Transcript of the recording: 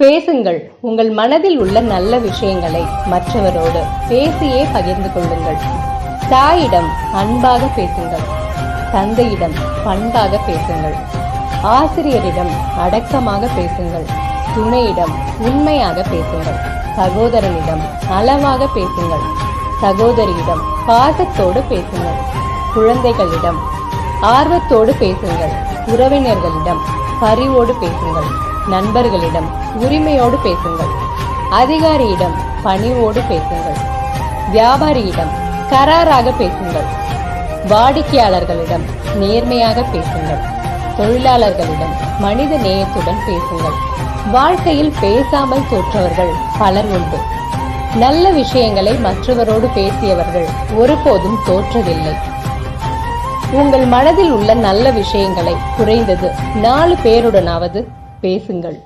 பேசுங்கள். உங்கள் மனதில் உள்ள நல்ல விஷயங்களை மற்றவரோடு பேசியே பகிர்ந்து கொள்ளுங்கள். தாயிடம் அன்பாக பேசுங்கள். தந்தையிடம் பண்பாக பேசுங்கள். ஆசிரியரிடம் அடக்கமாக பேசுங்கள். துணையிடம் உண்மையாக பேசுங்கள். சகோதரனிடம் அளவாக பேசுங்கள். சகோதரியிடம் பாசத்தோடு பேசுங்கள். குழந்தைகளிடம் ஆர்வத்தோடு பேசுங்கள். உறவினர்களிடம் பரிவோடு பேசுங்கள். நண்பர்களிடம் உரிமையோடு பேசுங்கள். அதிகாரியிடம் பணிவோடு பேசுங்கள். வியாபாரியிடம் கராராக பேசுங்கள். வாடிக்கையாளர்களிடம் நேர்மையாக பேசுங்கள். தொழிலாளர்களிடம் மனித நேயத்துடன் பேசுங்கள். வாழ்க்கையில் பேசாமல் தோற்றவர்கள் பலர் உண்டு. நல்ல விஷயங்களை மற்றவரோடு பேசியவர்கள் ஒருபோதும் தோற்றதில்லை. உங்கள் மனதில் உள்ள நல்ல விஷயங்களை குறைந்தது 4 பேருடனாவது பேசுங்கள்.